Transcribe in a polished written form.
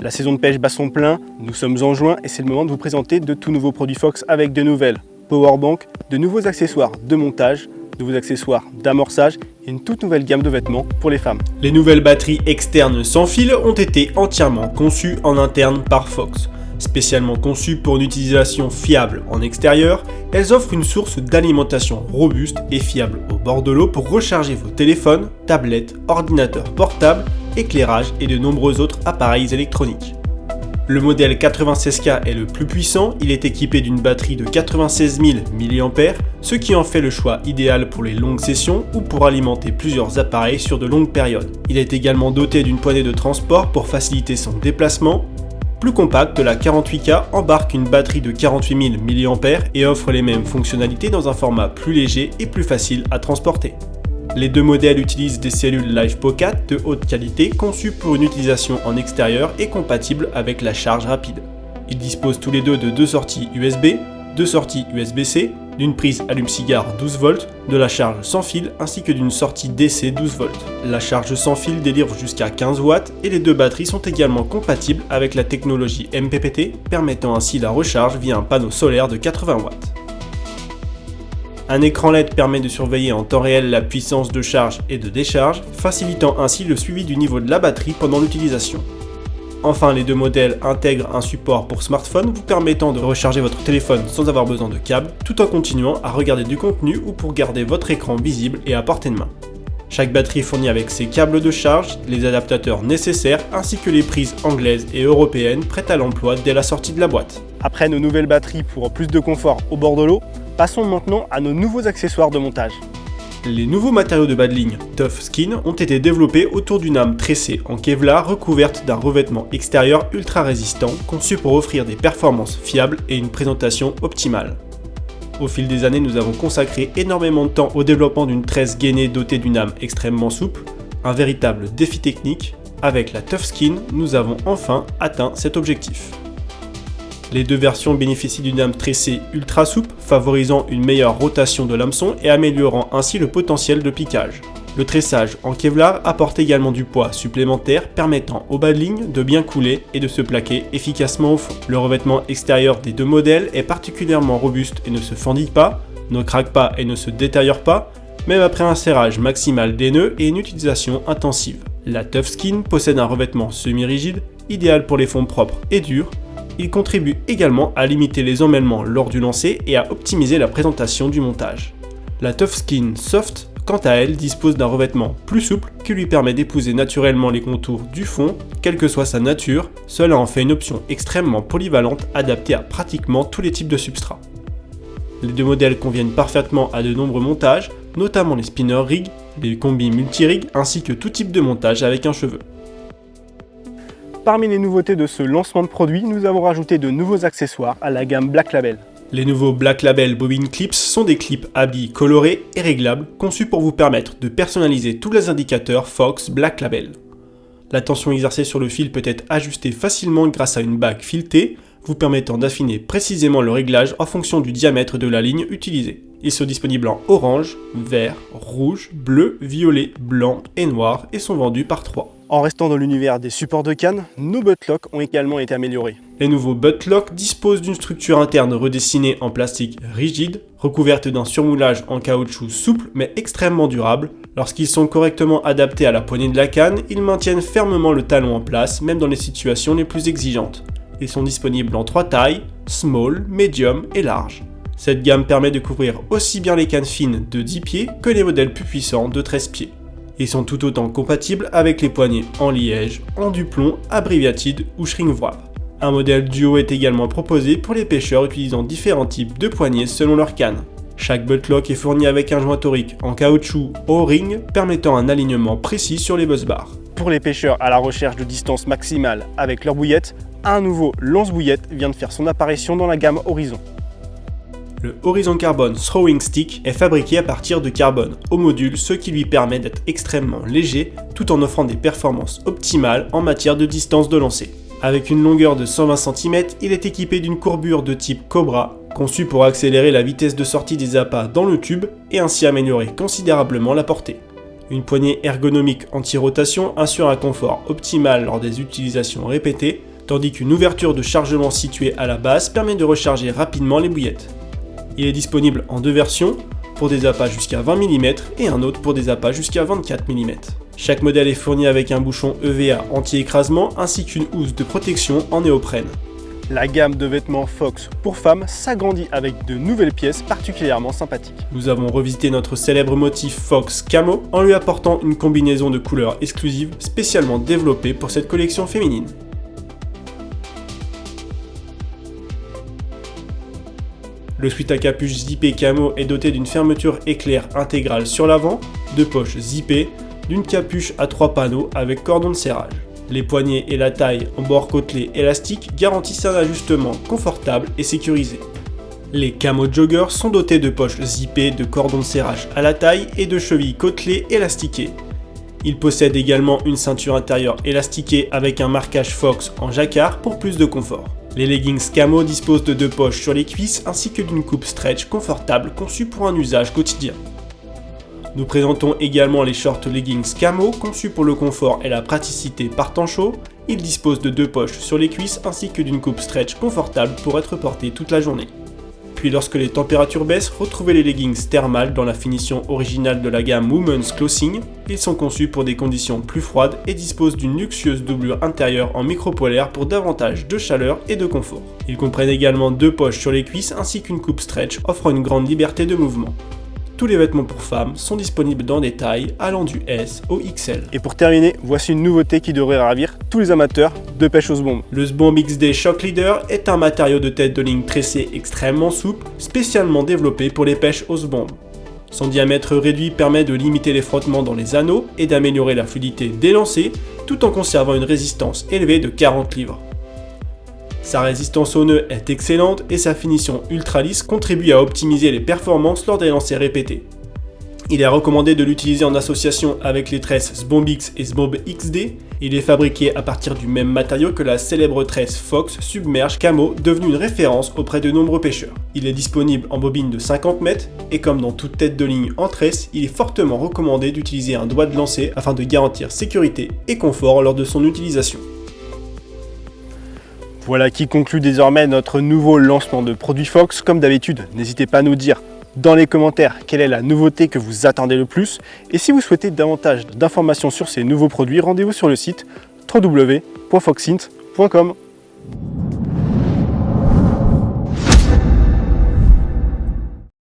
La saison de pêche bat son plein, nous sommes en juin et c'est le moment de vous présenter de tout nouveaux produits Fox avec de nouvelles powerbanks, de nouveaux accessoires de montage, de nouveaux accessoires d'amorçage et une toute nouvelle gamme de vêtements pour les femmes. Les nouvelles batteries externes sans fil ont été entièrement conçues en interne par Fox. Spécialement conçues pour une utilisation fiable en extérieur, elles offrent une source d'alimentation robuste et fiable au bord de l'eau pour recharger vos téléphones, tablettes, ordinateurs portables, éclairage et de nombreux autres appareils électroniques. Le modèle 96K est le plus puissant, il est équipé d'une batterie de 96 000 mAh, ce qui en fait le choix idéal pour les longues sessions ou pour alimenter plusieurs appareils sur de longues périodes. Il est également doté d'une poignée de transport pour faciliter son déplacement. Plus compacte, la 48K embarque une batterie de 48 000 mAh et offre les mêmes fonctionnalités dans un format plus léger et plus facile à transporter. Les deux modèles utilisent des cellules LiFePO4 de haute qualité conçues pour une utilisation en extérieur et compatibles avec la charge rapide. Ils disposent tous les deux de deux sorties USB, deux sorties USB-C, d'une prise allume-cigare 12 volts, de la charge sans fil ainsi que d'une sortie DC 12 volts. La charge sans fil délivre jusqu'à 15 watts et les deux batteries sont également compatibles avec la technologie MPPT, permettant ainsi la recharge via un panneau solaire de 80 watts. Un écran LED permet de surveiller en temps réel la puissance de charge et de décharge, facilitant ainsi le suivi du niveau de la batterie pendant l'utilisation. Enfin, les deux modèles intègrent un support pour smartphone vous permettant de recharger votre téléphone sans avoir besoin de câble, tout en continuant à regarder du contenu ou pour garder votre écran visible et à portée de main. Chaque batterie est fournie avec ses câbles de charge, les adaptateurs nécessaires ainsi que les prises anglaises et européennes prêtes à l'emploi dès la sortie de la boîte. Après nos nouvelles batteries pour plus de confort au bord de l'eau, passons maintenant à nos nouveaux accessoires de montage. Les nouveaux matériaux de bas de ligne Tough Skin ont été développés autour d'une âme tressée en Kevlar recouverte d'un revêtement extérieur ultra résistant conçu pour offrir des performances fiables et une présentation optimale. Au fil des années, nous avons consacré énormément de temps au développement d'une tresse gainée dotée d'une âme extrêmement souple, un véritable défi technique. Avec la Tough Skin, nous avons enfin atteint cet objectif. Les deux versions bénéficient d'une âme tressée ultra souple, favorisant une meilleure rotation de l'hameçon et améliorant ainsi le potentiel de piquage. Le tressage en Kevlar apporte également du poids supplémentaire permettant au bas de ligne de bien couler et de se plaquer efficacement au fond. Le revêtement extérieur des deux modèles est particulièrement robuste et ne se fendille pas, ne craque pas et ne se détériore pas, même après un serrage maximal des nœuds et une utilisation intensive. La Tough Skin possède un revêtement semi-rigide, idéal pour les fonds propres et durs. Il contribue également à limiter les emmêlements lors du lancer et à optimiser la présentation du montage. La Tough Skin Soft, quant à elle, dispose d'un revêtement plus souple qui lui permet d'épouser naturellement les contours du fond, quelle que soit sa nature. Cela en fait une option extrêmement polyvalente adaptée à pratiquement tous les types de substrats. Les deux modèles conviennent parfaitement à de nombreux montages, notamment les spinner rigs, les combis multi-rigs ainsi que tout type de montage avec un cheveu. Parmi les nouveautés de ce lancement de produit, nous avons rajouté de nouveaux accessoires à la gamme Black Label. Les nouveaux Black Label Bobine Clips sont des clips à billes colorés et réglables conçus pour vous permettre de personnaliser tous les indicateurs Fox Black Label. La tension exercée sur le fil peut être ajustée facilement grâce à une bague filetée, vous permettant d'affiner précisément le réglage en fonction du diamètre de la ligne utilisée. Ils sont disponibles en orange, vert, rouge, bleu, violet, blanc et noir et sont vendus par 3. En restant dans l'univers des supports de canne, nos buttlocks ont également été améliorés. Les nouveaux buttlocks disposent d'une structure interne redessinée en plastique rigide, recouverte d'un surmoulage en caoutchouc souple mais extrêmement durable. Lorsqu'ils sont correctement adaptés à la poignée de la canne, ils maintiennent fermement le talon en place, même dans les situations les plus exigeantes. Ils sont disponibles en 3 tailles, small, medium et large. Cette gamme permet de couvrir aussi bien les cannes fines de 10 pieds que les modèles plus puissants de 13 pieds. Ils sont tout autant compatibles avec les poignées en liège, en duplon, abbreviated ou shrink wrap. Un modèle duo est également proposé pour les pêcheurs utilisant différents types de poignées selon leur canne. Chaque buttlock est fourni avec un joint torique en caoutchouc O-ring permettant un alignement précis sur les buzzbars. Pour les pêcheurs à la recherche de distance maximale avec leur bouillette, un nouveau lance-bouillette vient de faire son apparition dans la gamme Horizon. Le Horizon Carbon Throwing Stick est fabriqué à partir de carbone au module, ce qui lui permet d'être extrêmement léger tout en offrant des performances optimales en matière de distance de lancer. Avec une longueur de 120 cm, il est équipé d'une courbure de type Cobra, conçue pour accélérer la vitesse de sortie des appâts dans le tube et ainsi améliorer considérablement la portée. Une poignée ergonomique anti-rotation assure un confort optimal lors des utilisations répétées, tandis qu'une ouverture de chargement située à la base permet de recharger rapidement les bouillettes. Il est disponible en deux versions, pour des appâts jusqu'à 20 mm et un autre pour des appâts jusqu'à 24 mm. Chaque modèle est fourni avec un bouchon EVA anti-écrasement ainsi qu'une housse de protection en néoprène. La gamme de vêtements Fox pour femmes s'agrandit avec de nouvelles pièces particulièrement sympathiques. Nous avons revisité notre célèbre motif Fox Camo en lui apportant une combinaison de couleurs exclusives spécialement développée pour cette collection féminine. Le sweat à capuche zippé camo est doté d'une fermeture éclair intégrale sur l'avant, de poches zippées, d'une capuche à 3 panneaux avec cordon de serrage. Les poignets et la taille en bord côtelé élastique garantissent un ajustement confortable et sécurisé. Les camo joggers sont dotés de poches zippées de cordon de serrage à la taille et de chevilles côtelées élastiquées. Ils possèdent également une ceinture intérieure élastiquée avec un marquage Fox en jacquard pour plus de confort. Les leggings camo disposent de deux poches sur les cuisses ainsi que d'une coupe stretch confortable conçue pour un usage quotidien. Nous présentons également les shorts leggings camo conçus pour le confort et la praticité par temps chaud. Ils disposent de deux poches sur les cuisses ainsi que d'une coupe stretch confortable pour être portés toute la journée. Puis lorsque les températures baissent, retrouvez les leggings thermales dans la finition originale de la gamme Women's Clothing. Ils sont conçus pour des conditions plus froides et disposent d'une luxueuse doublure intérieure en micropolaire pour davantage de chaleur et de confort. Ils comprennent également deux poches sur les cuisses ainsi qu'une coupe stretch offrant une grande liberté de mouvement. Tous les vêtements pour femmes sont disponibles dans des tailles allant du S au XL. Et pour terminer, voici une nouveauté qui devrait ravir tous les amateurs de pêche au sbomb. Le Sbomb XD Shock Leader est un matériau de tête de ligne tressé extrêmement souple, spécialement développé pour les pêches au sbomb. Son diamètre réduit permet de limiter les frottements dans les anneaux et d'améliorer la fluidité des lancers, tout en conservant une résistance élevée de 40 livres. Sa résistance aux nœuds est excellente et sa finition ultra lisse contribue à optimiser les performances lors des lancers répétés. Il est recommandé de l'utiliser en association avec les tresses Sbomb X et Sbomb XD. Il est fabriqué à partir du même matériau que la célèbre tresse Fox Submerge Camo, devenue une référence auprès de nombreux pêcheurs. Il est disponible en bobine de 50 mètres et comme dans toute tête de ligne en tresse, il est fortement recommandé d'utiliser un doigt de lancer afin de garantir sécurité et confort lors de son utilisation. Voilà qui conclut désormais notre nouveau lancement de produits Fox. Comme d'habitude, n'hésitez pas à nous dire dans les commentaires quelle est la nouveauté que vous attendez le plus. Et si vous souhaitez davantage d'informations sur ces nouveaux produits, rendez-vous sur le site www.foxint.com.